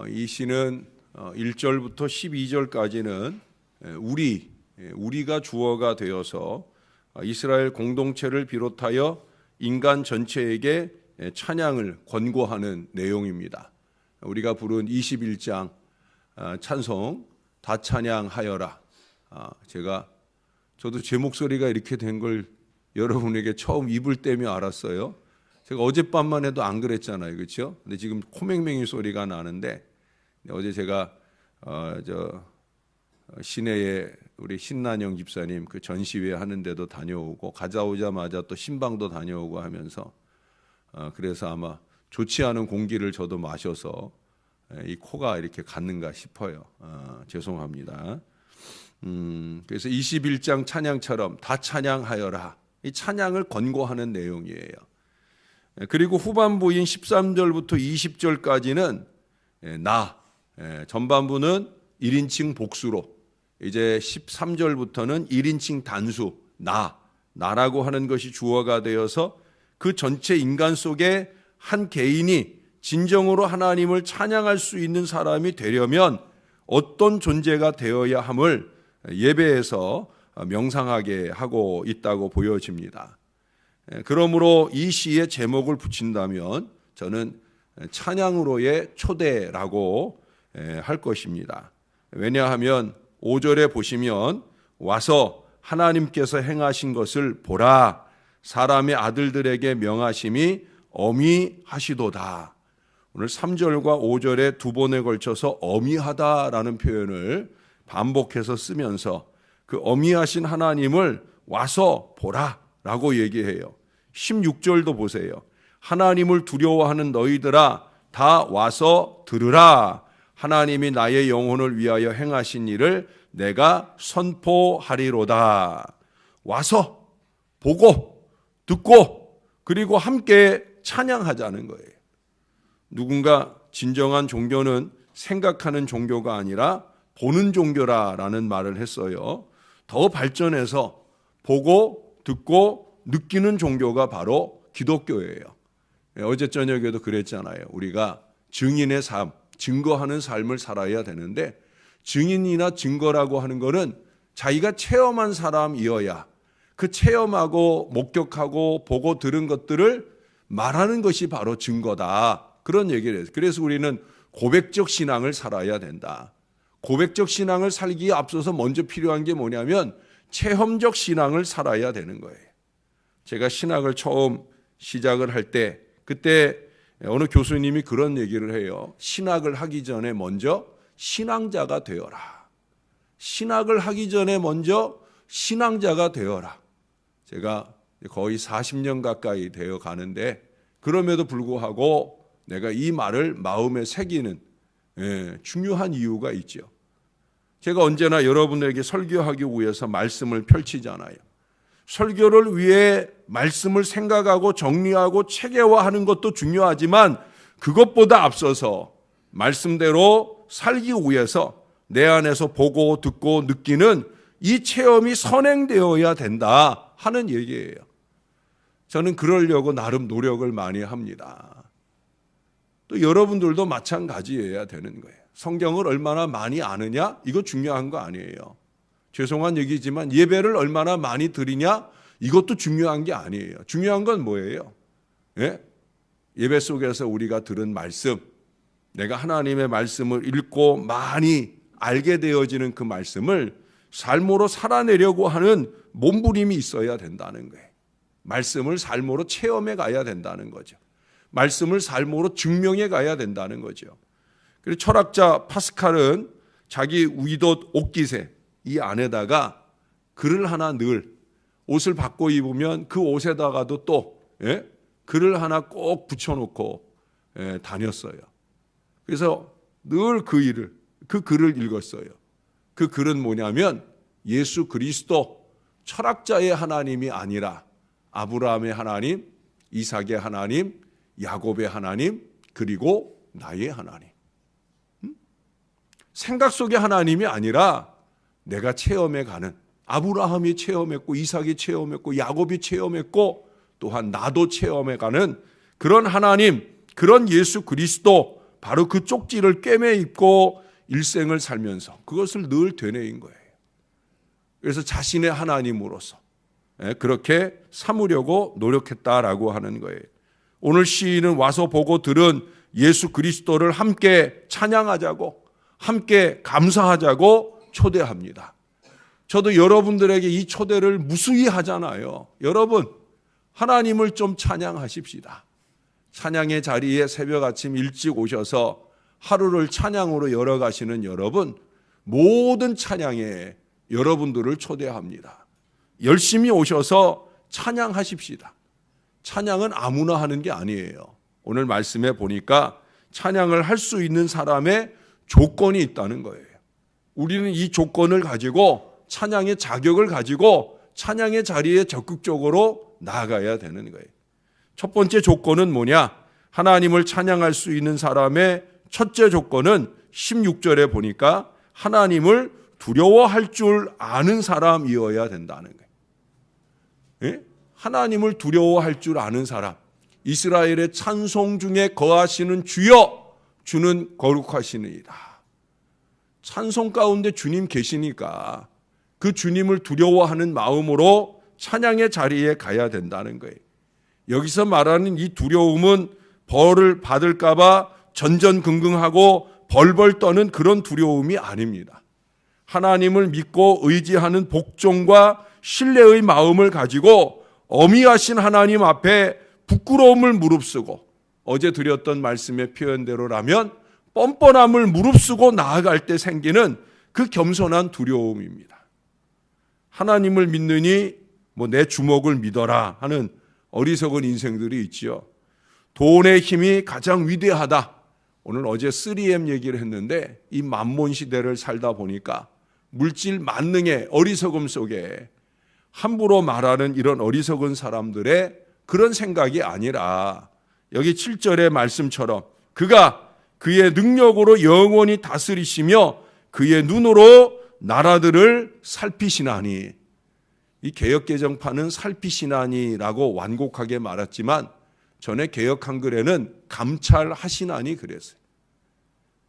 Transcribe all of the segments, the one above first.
이 시는 1절부터 12절까지는 우리가 주어가 되어서 이스라엘 공동체를 비롯하여 인간 전체에게 찬양을 권고하는 내용입니다. 우리가 부른 21장 찬송 다 찬양하여라. 저도 제 목소리가 이렇게 된 걸 여러분에게 처음 입을 떼며 알았어요. 제가 어젯밤만 해도 안 그랬잖아요, 그렇죠? 근데 지금 코맹맹이 소리가 나는데 어제 제가 시내에 우리 신난영 집사님 그 전시회 하는데도 다녀오고 가자오자마자 또 신방도 다녀오고 하면서 그래서 아마 좋지 않은 공기를 저도 마셔서 이 코가 이렇게 갔는가 싶어요. 죄송합니다. 그래서 21장 찬양처럼 다 찬양하여라. 이 찬양을 권고하는 내용이에요. 그리고 후반부인 13절부터 20절까지는 전반부는 1인칭 복수로, 이제 13절부터는 1인칭 단수 나라고 하는 것이 주어가 되어서 그 전체 인간 속에 한 개인이 진정으로 하나님을 찬양할 수 있는 사람이 되려면 어떤 존재가 되어야 함을 예배에서 명상하게 하고 있다고 보여집니다. 그러므로 이 시의 제목을 붙인다면 저는 찬양으로의 초대라고 할 것입니다. 왜냐하면 5절에 보시면 와서 하나님께서 행하신 것을 보라, 사람의 아들들에게 명하심이 어미하시도다. 오늘 3절과 5절에 두 번에 걸쳐서 어미하다라는 표현을 반복해서 쓰면서 그 어미하신 하나님을 와서 보라라고 얘기해요. 16절도 보세요. 하나님을 두려워하는 너희들아 다 와서 들으라. 하나님이 나의 영혼을 위하여 행하신 일을 내가 선포하리로다. 와서 보고 듣고 그리고 함께 찬양하자는 거예요. 누군가 진정한 종교는 생각하는 종교가 아니라 보는 종교라는 말을 했어요. 더 발전해서 보고 듣고 느끼는 종교가 바로 기독교예요. 어제 저녁에도 그랬잖아요. 우리가 증인의 삶, 증거하는 삶을 살아야 되는데 증인이나 증거라고 하는 것은 자기가 체험한 사람이어야 그 체험하고 목격하고 보고 들은 것들을 말하는 것이 바로 증거다. 그런 얘기를 해요. 그래서 우리는 고백적 신앙을 살아야 된다. 고백적 신앙을 살기에 앞서서 먼저 필요한 게 뭐냐면 체험적 신앙을 살아야 되는 거예요. 제가 신학을 처음 시작을 할 때 그때 어느 교수님이 그런 얘기를 해요. 신학을 하기 전에 먼저 신앙자가 되어라. 신학을 하기 전에 먼저 신앙자가 되어라. 제가 거의 40년 가까이 되어 가는데 그럼에도 불구하고 내가 이 말을 마음에 새기는 중요한 이유가 있죠. 제가 언제나 여러분에게 설교하기 위해서 말씀을 펼치잖아요. 설교를 위해 말씀을 생각하고 정리하고 체계화하는 것도 중요하지만 그것보다 앞서서 말씀대로 살기 위해서 내 안에서 보고 듣고 느끼는 이 체험이 선행되어야 된다 하는 얘기예요. 저는 그러려고 나름 노력을 많이 합니다. 또 여러분들도 마찬가지여야 되는 거예요. 성경을 얼마나 많이 아느냐? 이거 중요한 거 아니에요. 죄송한 얘기지만 예배를 얼마나 많이 드리냐? 이것도 중요한 게 아니에요. 중요한 건 뭐예요? 예배 속에서 우리가 들은 말씀, 내가 하나님의 말씀을 읽고 많이 알게 되어지는 그 말씀을 삶으로 살아내려고 하는 몸부림이 있어야 된다는 거예요. 말씀을 삶으로 체험해 가야 된다는 거죠. 말씀을 삶으로 증명해 가야 된다는 거죠. 그리고 철학자 파스칼은 자기 위옷 옷깃에 이 안에다가 글을 하나 늘 옷을 바꿔 입으면 그 옷에다가도 또 글을 하나 꼭 붙여놓고 다녔어요. 그래서 늘 그 글을 읽었어요. 그 글은 뭐냐면 예수 그리스도 철학자의 하나님이 아니라 아브라함의 하나님, 이삭의 하나님, 야곱의 하나님, 그리고 나의 하나님. 생각 속의 하나님이 아니라 내가 체험해가는, 아브라함이 체험했고 이삭이 체험했고 야곱이 체험했고 또한 나도 체험해가는 그런 하나님, 그런 예수 그리스도, 바로 그 쪽지를 꿰매 입고 일생을 살면서 그것을 늘 되뇌인 거예요. 그래서 자신의 하나님으로서 그렇게 삼으려고 노력했다라고 하는 거예요. 오늘 시인은 와서 보고 들은 예수 그리스도를 함께 찬양하자고, 함께 감사하자고 초대합니다. 저도 여러분들에게 이 초대를 무수히 하잖아요. 여러분, 하나님을 좀 찬양하십시다. 찬양의 자리에 새벽 아침 일찍 오셔서 하루를 찬양으로 열어가시는 여러분, 모든 찬양에 여러분들을 초대합니다. 열심히 오셔서 찬양하십시다. 찬양은 아무나 하는 게 아니에요. 오늘 말씀에 보니까 찬양을 할 수 있는 사람의 조건이 있다는 거예요. 우리는 이 조건을 가지고 찬양의 자격을 가지고 찬양의 자리에 적극적으로 나아가야 되는 거예요. 첫 번째 조건은 뭐냐? 하나님을 찬양할 수 있는 사람의 첫째 조건은 16절에 보니까 하나님을 두려워할 줄 아는 사람이어야 된다는 거예요. 예? 하나님을 두려워할 줄 아는 사람. 이스라엘의 찬송 중에 거하시는 주여, 주는 거룩하시니이다. 찬송 가운데 주님 계시니까 그 주님을 두려워하는 마음으로 찬양의 자리에 가야 된다는 거예요. 여기서 말하는 이 두려움은 벌을 받을까 봐 전전긍긍하고 벌벌 떠는 그런 두려움이 아닙니다. 하나님을 믿고 의지하는 복종과 신뢰의 마음을 가지고 어미하신 하나님 앞에 부끄러움을 무릅쓰고, 어제 드렸던 말씀의 표현대로라면 뻔뻔함을 무릅쓰고 나아갈 때 생기는 그 겸손한 두려움입니다. 하나님을 믿느니 내 주먹을 믿어라 하는 어리석은 인생들이 있지요. 돈의 힘이 가장 위대하다. 오늘 어제 3M 얘기를 했는데 이 만몬 시대를 살다 보니까 물질 만능의 어리석음 속에 함부로 말하는 이런 어리석은 사람들의 그런 생각이 아니라 여기 7절의 말씀처럼 그가 그의 능력으로 영원히 다스리시며 그의 눈으로 나라들을 살피시나니, 이 개역개정판은 살피시나니라고 완곡하게 말했지만 전에 개역 한글에는 감찰하시나니 그랬어요.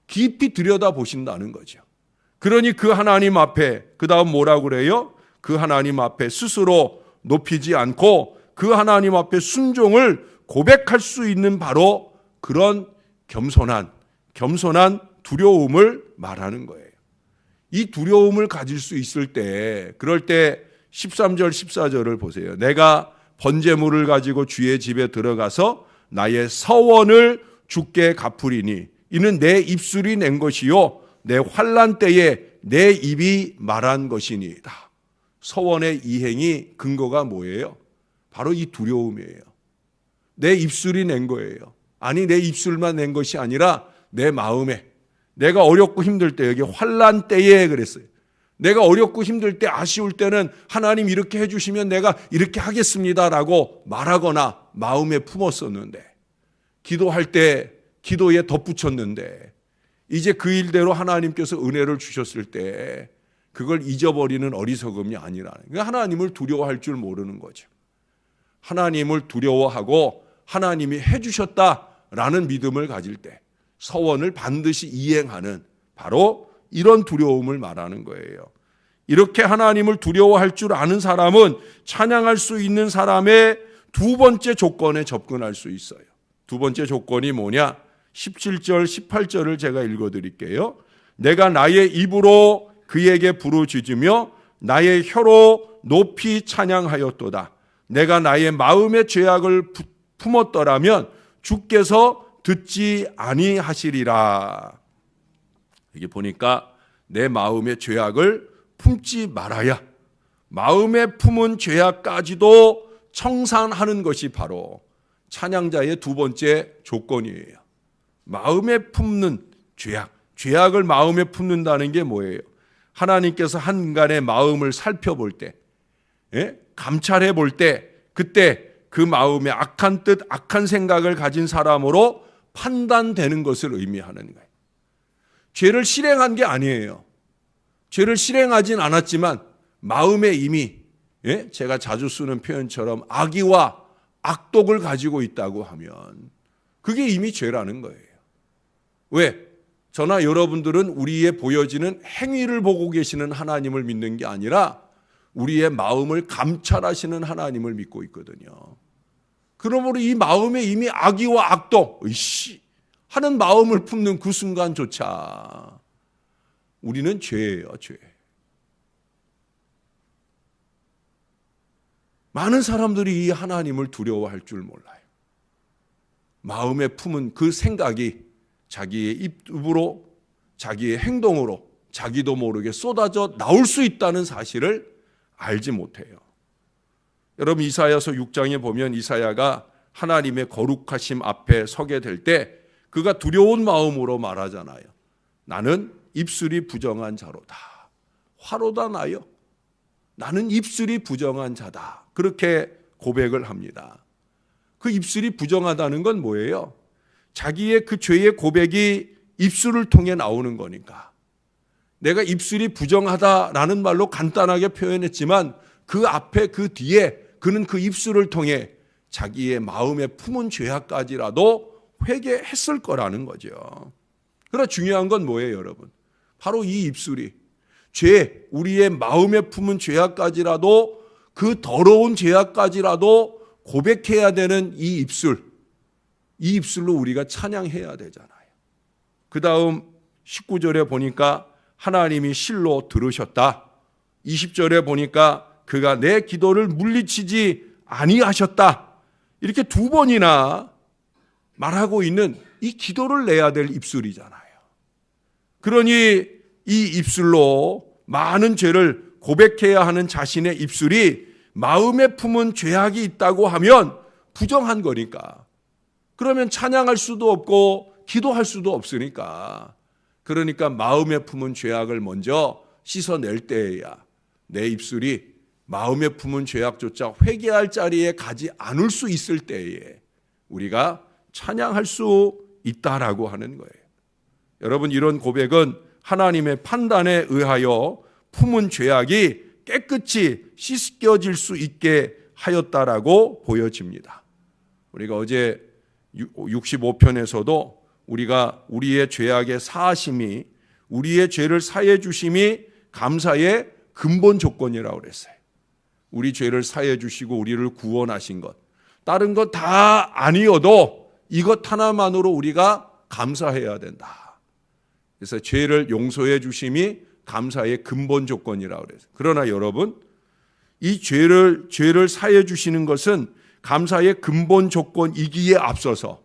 깊이 들여다보신다는 거죠. 그러니 그 하나님 앞에, 그 다음 뭐라고 그래요? 그 하나님 앞에 스스로 높이지 않고 그 하나님 앞에 순종을 고백할 수 있는 바로 그런 겸손한 두려움을 말하는 거예요. 이 두려움을 가질 수 있을 때, 그럴 때 13절 14절을 보세요. 내가 번제물을 가지고 주의 집에 들어가서 나의 서원을 주께 갚으리니 이는 내 입술이 낸 것이요 내 환난 때에 내 입이 말한 것이니이다. 서원의 이행이 근거가 뭐예요? 바로 이 두려움이에요. 내 입술이 낸 거예요. 아니, 내 입술만 낸 것이 아니라 내 마음에, 내가 어렵고 힘들 때, 여기 환난 때에 그랬어요. 내가 어렵고 힘들 때, 아쉬울 때는 하나님 이렇게 해주시면 내가 이렇게 하겠습니다라고 말하거나 마음에 품었었는데, 기도할 때 기도에 덧붙였는데 이제 그 일대로 하나님께서 은혜를 주셨을 때 그걸 잊어버리는 어리석음이 아니라는 거예요. 하나님을 두려워할 줄 모르는 거죠. 하나님을 두려워하고 하나님이 해주셨다라는 믿음을 가질 때 서원을 반드시 이행하는 바로 이런 두려움을 말하는 거예요. 이렇게 하나님을 두려워할 줄 아는 사람은 찬양할 수 있는 사람의 두 번째 조건에 접근할 수 있어요. 두 번째 조건이 뭐냐? 17절, 18절을 제가 읽어드릴게요. 내가 나의 입으로 그에게 부르짖으며 나의 혀로 높이 찬양하였도다. 내가 나의 마음의 죄악을 품었더라면 주께서 듣지 아니하시리라. 여기 보니까 내 마음의 죄악을 품지 말아야, 마음에 품은 죄악까지도 청산하는 것이 바로 찬양자의 두 번째 조건이에요. 마음에 품는 죄악을 마음에 품는다는 게 뭐예요? 하나님께서 한 인간의 마음을 살펴볼 때, 감찰해 볼 때, 그때 그 마음에 악한 뜻, 악한 생각을 가진 사람으로 판단되는 것을 의미하는 거예요. 죄를 실행한 게 아니에요. 죄를 실행하진 않았지만 마음에 이미, 제가 자주 쓰는 표현처럼 악의와 악독을 가지고 있다고 하면 그게 이미 죄라는 거예요. 왜? 저나 여러분들은 우리의 보여지는 행위를 보고 계시는 하나님을 믿는 게 아니라 우리의 마음을 감찰하시는 하나님을 믿고 있거든요. 그러므로 이 마음에 이미 악의와 악독, 으이씨 하는 마음을 품는 그 순간조차 우리는 죄예요, 죄. 많은 사람들이 이 하나님을 두려워할 줄 몰라요. 마음에 품은 그 생각이 자기의 입으로, 자기의 행동으로 자기도 모르게 쏟아져 나올 수 있다는 사실을 알지 못해요. 여러분 이사야서 6장에 보면 이사야가 하나님의 거룩하심 앞에 서게 될 때 그가 두려운 마음으로 말하잖아요. 나는 입술이 부정한 자로다. 화로다 나요. 나는 입술이 부정한 자다. 그렇게 고백을 합니다. 그 입술이 부정하다는 건 뭐예요? 자기의 그 죄의 고백이 입술을 통해 나오는 거니까. 내가 입술이 부정하다라는 말로 간단하게 표현했지만 그 앞에 그 뒤에 그는 그 입술을 통해 자기의 마음에 품은 죄악까지라도 회개했을 거라는 거죠. 그러나 중요한 건 뭐예요, 여러분? 바로 이 입술이 죄, 우리의 마음에 품은 죄악까지라도 그 더러운 죄악까지라도 고백해야 되는 이 입술로 우리가 찬양해야 되잖아요. 그 다음 19절에 보니까 하나님이 실로 들으셨다. 20절에 보니까 그가 내 기도를 물리치지 아니하셨다. 이렇게 두 번이나 말하고 있는 이 기도를 내야 될 입술이잖아요. 그러니 이 입술로 많은 죄를 고백해야 하는 자신의 입술이 마음에 품은 죄악이 있다고 하면 부정한 거니까. 그러면 찬양할 수도 없고 기도할 수도 없으니까. 그러니까 마음에 품은 죄악을 먼저 씻어낼 때에야 내 입술이 마음에 품은 죄악조차 회개할 자리에 가지 않을 수 있을 때에 우리가 찬양할 수 있다라고 하는 거예요. 여러분 이런 고백은 하나님의 판단에 의하여 품은 죄악이 깨끗이 씻겨질 수 있게 하였다라고 보여집니다. 우리가 어제 65편에서도 우리가 우리의 죄악의 사하심이 우리의 죄를 사해 주심이 감사의 근본 조건이라고 그랬어요. 우리 죄를 사해 주시고 우리를 구원하신 것. 다른 것 다 아니어도 이것 하나만으로 우리가 감사해야 된다. 그래서 죄를 용서해 주심이 감사의 근본 조건이라고 그랬어요. 그러나 여러분, 이 죄를 사해 주시는 것은 감사의 근본 조건이기에 앞서서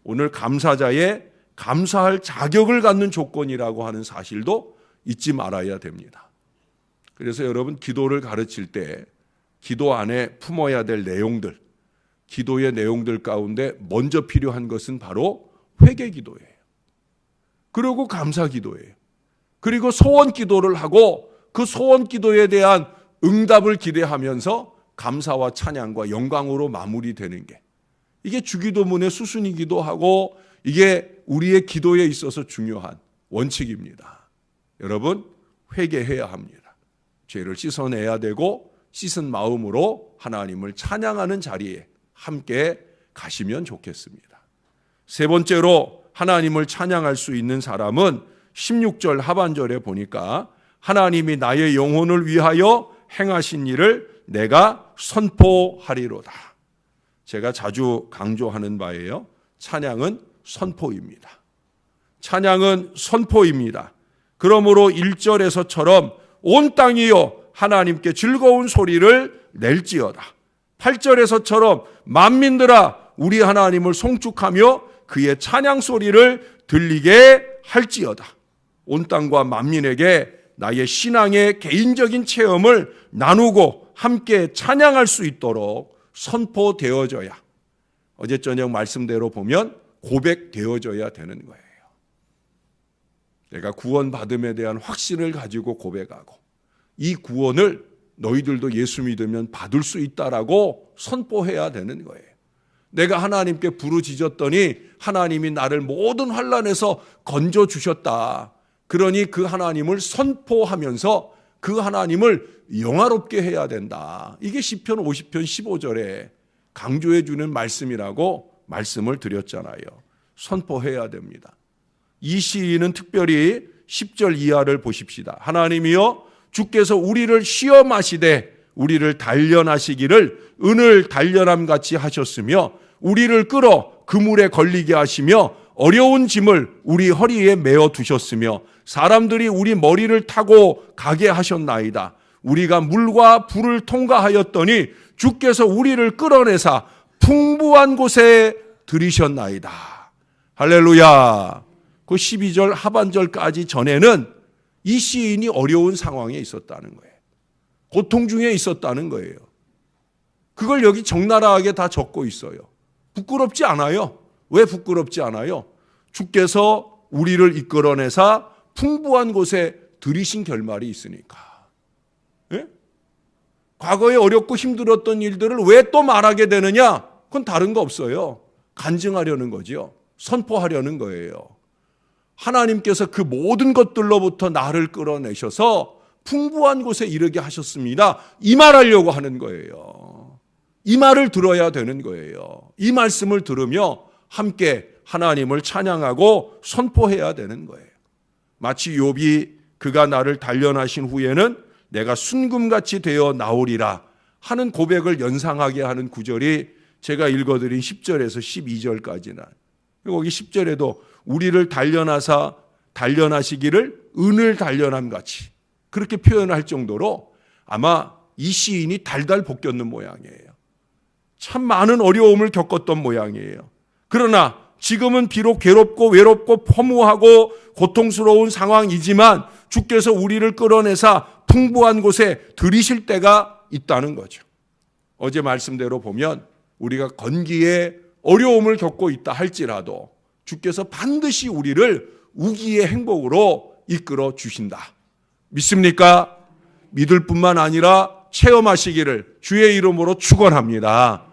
오늘 감사자의 감사할 자격을 갖는 조건이라고 하는 사실도 잊지 말아야 됩니다. 그래서 여러분 기도를 가르칠 때 기도 안에 품어야 될 내용들, 기도의 내용들 가운데 먼저 필요한 것은 바로 회개 기도예요. 그리고 감사 기도예요. 그리고 소원 기도를 하고 그 소원 기도에 대한 응답을 기대하면서 감사와 찬양과 영광으로 마무리되는 게 이게 주기도문의 수순이기도 하고 이게 우리의 기도에 있어서 중요한 원칙입니다. 여러분 회개해야 합니다. 죄를 씻어내야 되고 씻은 마음으로 하나님을 찬양하는 자리에 함께 가시면 좋겠습니다. 세 번째로 하나님을 찬양할 수 있는 사람은 16절 하반절에 보니까 하나님이 나의 영혼을 위하여 행하신 일을 내가 선포하리로다. 제가 자주 강조하는 바예요. 찬양은 선포입니다. 찬양은 선포입니다. 그러므로 1절에서처럼 온 땅이여 하나님께 즐거운 소리를 낼지어다. 8절에서처럼 만민들아 우리 하나님을 송축하며 그의 찬양 소리를 들리게 할지어다. 온 땅과 만민에게 나의 신앙의 개인적인 체험을 나누고 함께 찬양할 수 있도록 선포되어져야, 어제 저녁 말씀대로 보면 고백되어져야 되는 거예요. 내가 구원받음에 대한 확신을 가지고 고백하고 이 구원을 너희들도 예수 믿으면 받을 수 있다라고 선포해야 되는 거예요. 내가 하나님께 부르짖었더니 하나님이 나를 모든 환난에서 건져주셨다. 그러니 그 하나님을 선포하면서 그 하나님을 영화롭게 해야 된다. 이게 시편 50편 15절에 강조해 주는 말씀이라고 말씀을 드렸잖아요. 선포해야 됩니다. 이 시인은 특별히 10절 이하를 보십시다. 하나님이여 주께서 우리를 시험하시되 우리를 단련하시기를 은을 단련함 같이 하셨으며 우리를 끌어 그물에 걸리게 하시며 어려운 짐을 우리 허리에 메어 두셨으며 사람들이 우리 머리를 타고 가게 하셨나이다. 우리가 물과 불을 통과하였더니 주께서 우리를 끌어내사 풍부한 곳에 들이셨나이다. 할렐루야. 그 12절 하반절까지 전에는 이 시인이 어려운 상황에 있었다는 거예요. 고통 중에 있었다는 거예요. 그걸 여기 적나라하게 다 적고 있어요. 부끄럽지 않아요. 왜 부끄럽지 않아요? 주께서 우리를 이끌어내사 풍부한 곳에 들이신 결말이 있으니까. 예? 과거에 어렵고 힘들었던 일들을 왜 또 말하게 되느냐? 그건 다른 거 없어요. 간증하려는 거죠. 선포하려는 거예요. 하나님께서 그 모든 것들로부터 나를 끌어내셔서 풍부한 곳에 이르게 하셨습니다. 이 말하려고 하는 거예요. 이 말을 들어야 되는 거예요. 이 말씀을 들으며 함께 하나님을 찬양하고 선포해야 되는 거예요. 마치 욥이 그가 나를 단련하신 후에는 내가 순금같이 되어 나오리라 하는 고백을 연상하게 하는 구절이 제가 읽어드린 10절에서 12절까지나 거기 10절에도 우리를 단련하사 단련하시기를 은을 단련함 같이 그렇게 표현할 정도로 아마 이 시인이 달달 볶였는 모양이에요. 참 많은 어려움을 겪었던 모양이에요. 그러나 지금은 비록 괴롭고 외롭고 허무하고 고통스러운 상황이지만 주께서 우리를 끌어내사 풍부한 곳에 들이실 때가 있다는 거죠. 어제 말씀대로 보면 우리가 건기에 어려움을 겪고 있다 할지라도 주께서 반드시 우리를 우기의 행복으로 이끌어 주신다. 믿습니까? 믿을 뿐만 아니라 체험하시기를 주의 이름으로 축원합니다.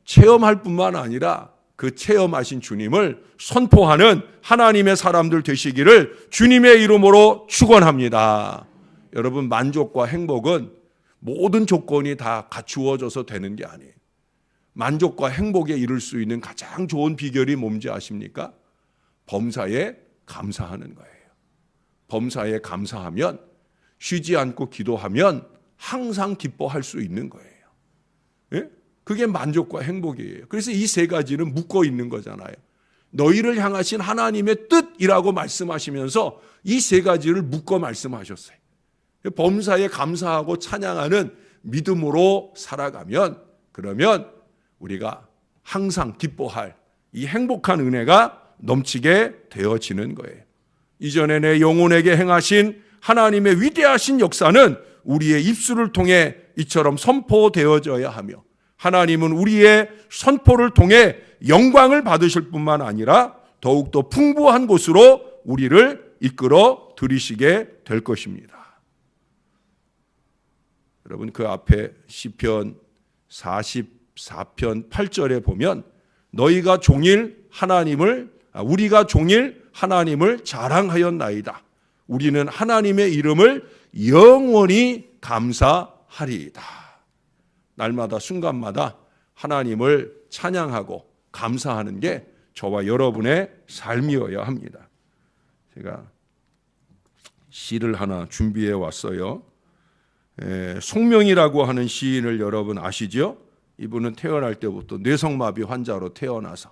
체험할 뿐만 아니라 그 체험하신 주님을 선포하는 하나님의 사람들 되시기를 주님의 이름으로 축원합니다. 여러분, 만족과 행복은 모든 조건이 다 갖추어져서 되는 게 아니에요. 만족과 행복에 이를 수 있는 가장 좋은 비결이 뭔지 아십니까? 범사에 감사하는 거예요. 범사에 감사하면 쉬지 않고 기도하면 항상 기뻐할 수 있는 거예요. 예? 그게 만족과 행복이에요. 그래서 이 세 가지는 묶어 있는 거잖아요. 너희를 향하신 하나님의 뜻이라고 말씀하시면서 이 세 가지를 묶어 말씀하셨어요. 범사에 감사하고 찬양하는 믿음으로 살아가면 그러면 우리가 항상 기뻐할 이 행복한 은혜가 넘치게 되어지는 거예요. 이전에 내 영혼에게 행하신 하나님의 위대하신 역사는 우리의 입술을 통해 이처럼 선포되어져야 하며 하나님은 우리의 선포를 통해 영광을 받으실 뿐만 아니라 더욱더 풍부한 곳으로 우리를 이끌어 들이시게 될 것입니다. 여러분, 그 앞에 시편 44편 8절에 보면 너희가 종일 우리가 종일 하나님을 자랑하였나이다. 우리는 하나님의 이름을 영원히 감사하리이다. 날마다 순간마다 하나님을 찬양하고 감사하는 게 저와 여러분의 삶이어야 합니다. 제가 시를 하나 준비해 왔어요. 송명이라고 하는 시인을 여러분 아시죠? 이분은 태어날 때부터 뇌성마비 환자로 태어나서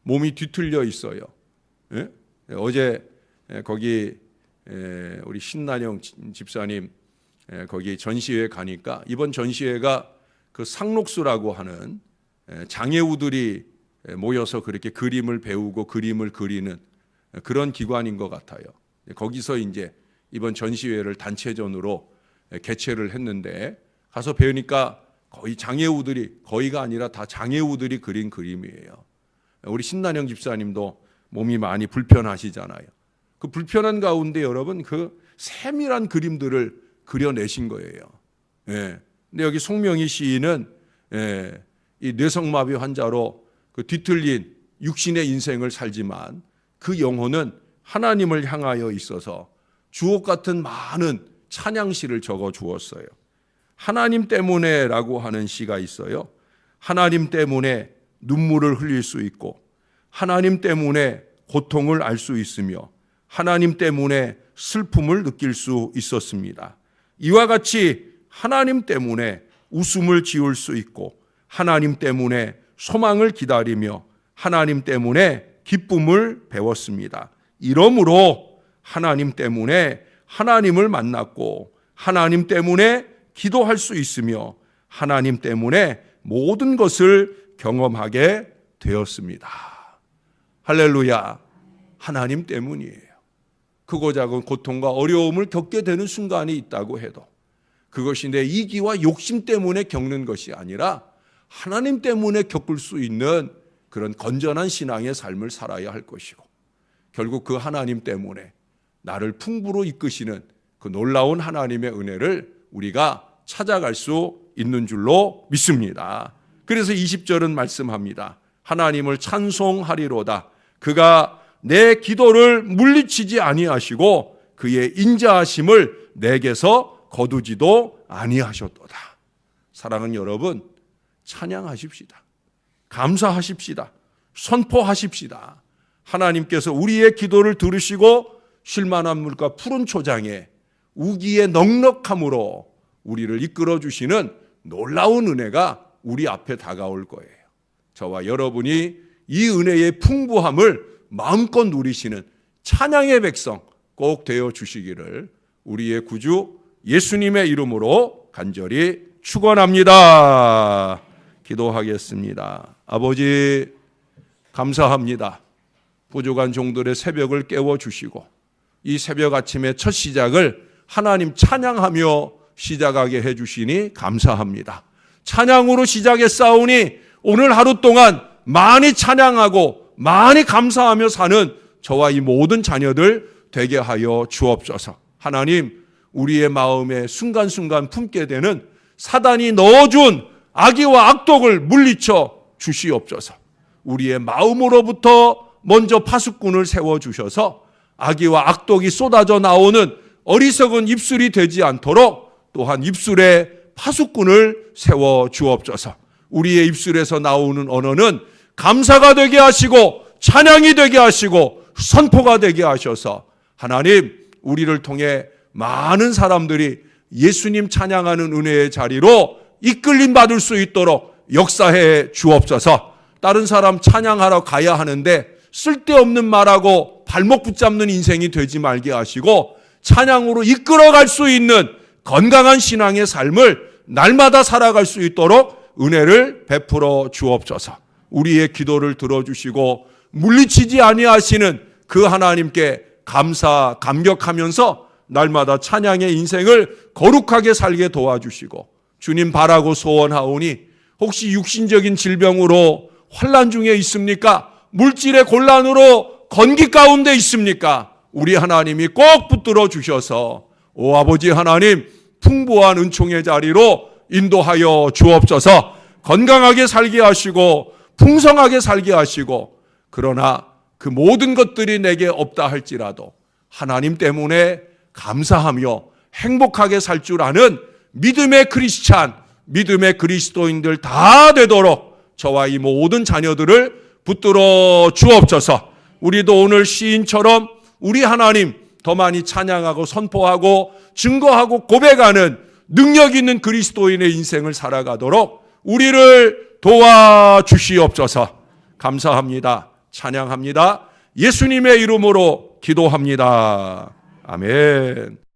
몸이 뒤틀려 있어요. 예? 어제 거기 우리 신난영 집사님 거기 전시회 가니까 이번 전시회가 그 상록수라고 하는 장애우들이 모여서 그렇게 그림을 배우고 그림을 그리는 그런 기관인 것 같아요. 거기서 이제 이번 전시회를 단체전으로 개최를 했는데 가서 배우니까 거의 장애우들이 거의가 아니라 다 장애우들이 그린 그림이에요. 우리 신난영 집사님도 몸이 많이 불편하시잖아요. 그 불편한 가운데 여러분 그 세밀한 그림들을 그려내신 거예요. 예. 근데 여기 송명희 시인은 이 뇌성마비 환자로 그 뒤틀린 육신의 인생을 살지만 그 영혼은 하나님을 향하여 있어서 주옥 같은 많은 찬양시를 적어 주었어요. 하나님 때문에라고 하는 시가 있어요. 하나님 때문에 눈물을 흘릴 수 있고 하나님 때문에 고통을 알 수 있으며 하나님 때문에 슬픔을 느낄 수 있었습니다. 이와 같이 하나님 때문에 웃음을 지을 수 있고 하나님 때문에 소망을 기다리며 하나님 때문에 기쁨을 배웠습니다. 이러므로 하나님 때문에 하나님을 만났고 하나님 때문에 기도할 수 있으며 하나님 때문에 모든 것을 경험하게 되었습니다. 할렐루야. 하나님 때문이에요. 크고 작은 고통과 어려움을 겪게 되는 순간이 있다고 해도 그것이 내 이기와 욕심 때문에 겪는 것이 아니라 하나님 때문에 겪을 수 있는 그런 건전한 신앙의 삶을 살아야 할 것이고 결국 그 하나님 때문에 나를 풍부로 이끄시는 그 놀라운 하나님의 은혜를 우리가 찾아갈 수 있는 줄로 믿습니다. 그래서 20절은 말씀합니다. 하나님을 찬송하리로다. 그가 내 기도를 물리치지 아니하시고 그의 인자하심을 내게서 거두지도 아니하셨도다. 사랑하는 여러분, 찬양하십시다. 감사하십시다. 선포하십시다. 하나님께서 우리의 기도를 들으시고 쉴만한 물과 푸른 초장에 우기의 넉넉함으로 우리를 이끌어 주시는 놀라운 은혜가 우리 앞에 다가올 거예요. 저와 여러분이 이 은혜의 풍부함을 마음껏 누리시는 찬양의 백성 꼭 되어 주시기를 우리의 구주 예수님의 이름으로 간절히 축원합니다. 기도하겠습니다. 아버지, 감사합니다. 부족한 종들의 새벽을 깨워주시고 이 새벽 아침의 첫 시작을 하나님 찬양하며 시작하게 해주시니 감사합니다. 찬양으로 시작했사오니 오늘 하루 동안 많이 찬양하고 많이 감사하며 사는 저와 이 모든 자녀들 되게 하여 주옵소서. 하나님, 우리의 마음에 순간순간 품게 되는 사단이 넣어준 악의와 악독을 물리쳐 주시옵소서. 우리의 마음으로부터 먼저 파수꾼을 세워주셔서 악의와 악독이 쏟아져 나오는 어리석은 입술이 되지 않도록 또한 입술에 파수꾼을 세워주옵소서. 우리의 입술에서 나오는 언어는 감사가 되게 하시고 찬양이 되게 하시고 선포가 되게 하셔서 하나님, 우리를 통해 많은 사람들이 예수님 찬양하는 은혜의 자리로 이끌림 받을 수 있도록 역사해 주옵소서. 다른 사람 찬양하러 가야 하는데 쓸데없는 말하고 발목 붙잡는 인생이 되지 말게 하시고 찬양으로 이끌어갈 수 있는 건강한 신앙의 삶을 날마다 살아갈 수 있도록 은혜를 베풀어 주옵소서. 우리의 기도를 들어주시고 물리치지 아니하시는 그 하나님께 감격하면서 날마다 찬양의 인생을 거룩하게 살게 도와주시고 주님 바라고 소원하오니 혹시 육신적인 질병으로 환난 중에 있습니까? 물질의 곤란으로 건기 가운데 있습니까? 우리 하나님이 꼭 붙들어 주셔서 오 아버지 하나님, 풍부한 은총의 자리로 인도하여 주옵소서. 건강하게 살게 하시고 풍성하게 살게 하시고 그러나 그 모든 것들이 내게 없다 할지라도 하나님 때문에 감사하며 행복하게 살 줄 아는 믿음의 크리스찬, 믿음의 그리스도인들 다 되도록 저와 이 모든 자녀들을 붙들어 주옵소서. 우리도 오늘 시인처럼 우리 하나님 더 많이 찬양하고 선포하고 증거하고 고백하는 능력 있는 그리스도인의 인생을 살아가도록 우리를 도와주시옵소서. 감사합니다. 찬양합니다. 예수님의 이름으로 기도합니다. 아멘.